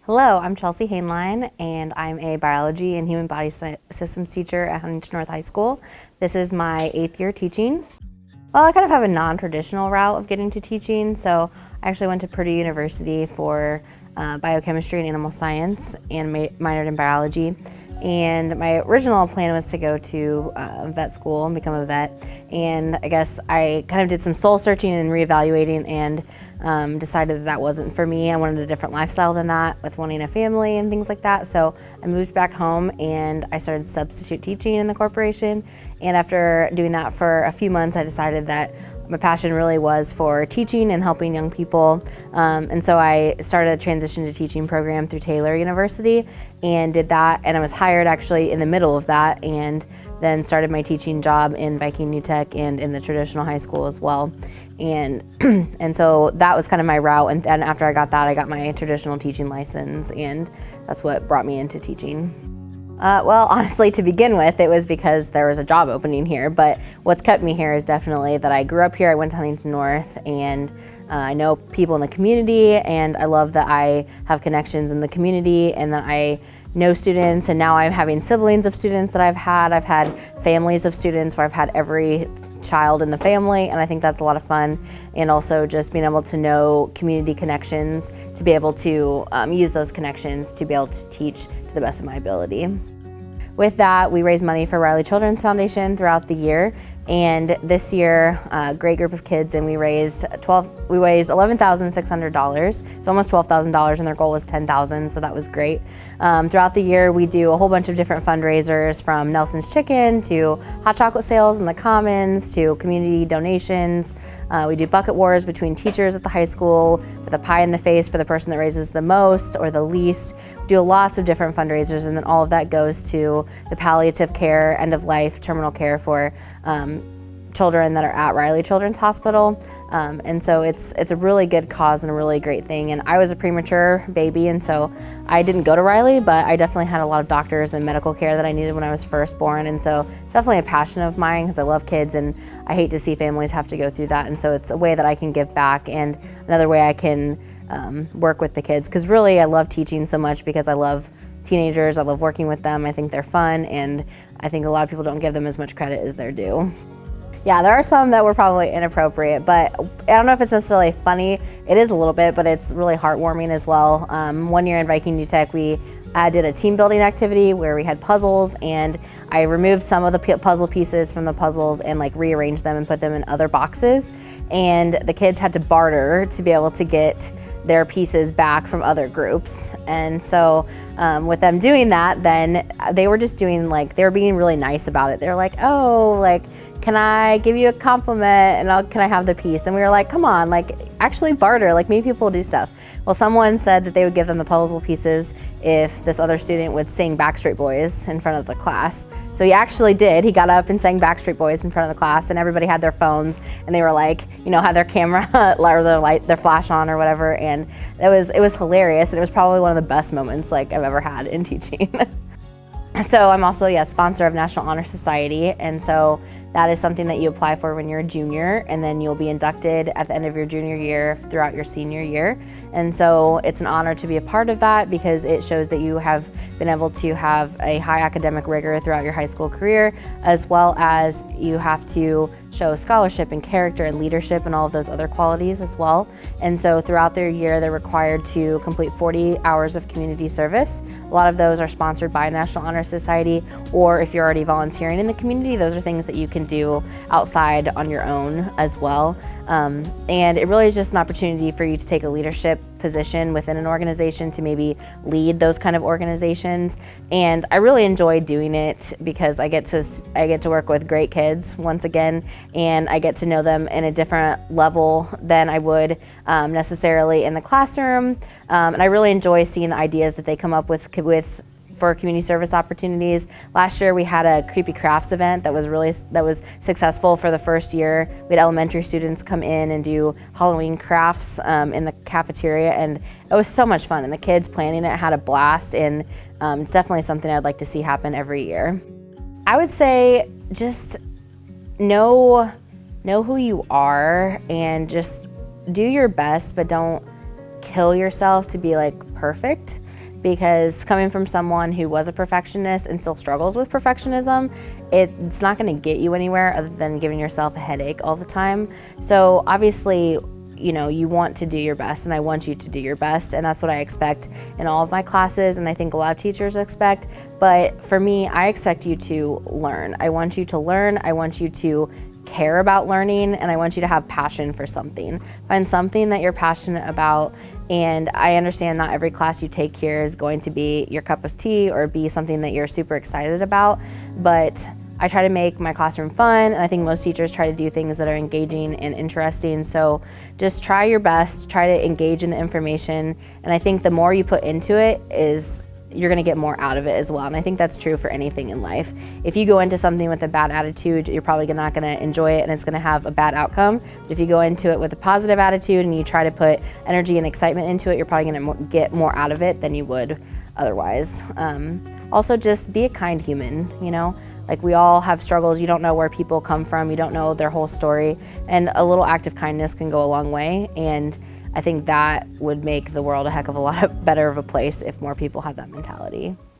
Hello, I'm Chelsea Haneline, and I'm a biology and human body systems teacher at Huntington North High School. This is my 8th year teaching. Well, I kind of have a non-traditional route of getting to teaching, so I actually went to Purdue University for biochemistry and animal science and minored in biology. And my original plan was to go to vet school and become a vet. And I guess I kind of did some soul searching and reevaluating and decided that that wasn't for me. I wanted a different lifestyle than that, with wanting a family and things like that. So I moved back home and I started substitute teaching in the corporation. And after doing that for a few months, I decided that my passion really was for teaching and helping young people. And so I started a transition to teaching program through Taylor University and did that. And I was hired actually in the middle of that, and then started my teaching job in Viking New Tech and in the traditional high school as well. And so that was kind of my route. And then after I got that, I got my traditional teaching license, and that's what brought me into teaching. Well, honestly, to begin with, it was because there was a job opening here, but what's kept me here is definitely that I grew up here. I went to Huntington North, and I know people in the community, and I love that I have connections in the community and that I know students, and now I'm having siblings of students that I've had. I've had families of students where I've had every child in the family, and I think that's a lot of fun. And also just being able to know community connections, to be able to use those connections to be able to teach to the best of my ability. With that, we raise money for Riley Children's Foundation throughout the year, and this year, a great group of kids, and we raised $11,600, so almost $12,000, and their goal was $10,000, so that was great. Throughout the year, we do a whole bunch of different fundraisers, from Nelson's Chicken to hot chocolate sales in the Commons to community donations. We do bucket wars between teachers at the high school with a pie in the face for the person that raises the most or the least. We do lots of different fundraisers, and then all of that goes to the palliative care, end of life, terminal care for children that are at Riley Children's Hospital. And so it's a really good cause and a really great thing. And I was a premature baby, and so I didn't go to Riley, but I definitely had a lot of doctors and medical care that I needed when I was first born. And so it's definitely a passion of mine because I love kids and I hate to see families have to go through that. And so it's a way that I can give back, and another way I can work with the kids, because really I love teaching so much because I love teenagers. I love working with them. I think they're fun, and I think a lot of people don't give them as much credit as they're due. Yeah, there are some that were probably inappropriate, but I don't know if it's necessarily funny. It is a little bit, but it's really heartwarming as well. One year in Viking New Tech, I did a team building activity where we had puzzles, and I removed some of the puzzle pieces from the puzzles and rearranged them and put them in other boxes. And the kids had to barter to be able to get their pieces back from other groups. And so with them doing that, then they were just doing they were being really nice about it. They were like, oh, can I give you a compliment, and can I have the piece? And we were like, come on, actually barter, maybe people will do stuff. Well, someone said that they would give them the puzzle pieces if this other student would sing Backstreet Boys in front of the class. So he actually did. He got up and sang Backstreet Boys in front of the class, and everybody had their phones, and they were had their camera or their flash on or whatever, and it was hilarious, and it was probably one of the best moments I've ever had in teaching. So I'm also sponsor of National Honor Society, and so that is something that you apply for when you're a junior, and then you'll be inducted at the end of your junior year throughout your senior year. And so it's an honor to be a part of that because it shows that you have been able to have a high academic rigor throughout your high school career, as well as you have to show scholarship and character and leadership and all of those other qualities as well. And so throughout their year, they're required to complete 40 hours of community service. A lot of those are sponsored by National Honor Society, or if you're already volunteering in the community, those are things that you can do outside on your own as well. And it really is just an opportunity for you to take a leadership position within an organization, to maybe lead those kind of organizations. And I really enjoy doing it because I get to work with great kids once again, and I get to know them in a different level than I would necessarily in the classroom. And I really enjoy seeing the ideas that they come up with for community service opportunities. Last year we had a Creepy Crafts event that was successful for the first year. We had elementary students come in and do Halloween crafts in the cafeteria, and it was so much fun, and the kids planning it had a blast, and it's definitely something I'd like to see happen every year. I would say just know who you are and just do your best, but don't kill yourself to be like perfect, because coming from someone who was a perfectionist and still struggles with perfectionism, it's not gonna get you anywhere other than giving yourself a headache all the time. So obviously, you know, you want to do your best, and I want you to do your best, and that's what I expect in all of my classes, and I think a lot of teachers expect. But for me, I expect you to learn. I want you to learn, I want you to care about learning, and I want you to have passion for something. Find something that you're passionate about, and I understand not every class you take here is going to be your cup of tea or be something that you're super excited about, but I try to make my classroom fun, and I think most teachers try to do things that are engaging and interesting. So just try your best, try to engage in the information, and I think the more you put into it is you're gonna get more out of it as well. And I think that's true for anything in life. If you go into something with a bad attitude, you're probably not gonna enjoy it, and it's gonna have a bad outcome. But if you go into it with a positive attitude and you try to put energy and excitement into it, you're probably gonna get more out of it than you would otherwise. Also, just be a kind human, you know? Like, we all have struggles. You don't know where people come from. You don't know their whole story. And a little act of kindness can go a long way. And I think that would make the world a heck of a lot better of a place if more people had that mentality.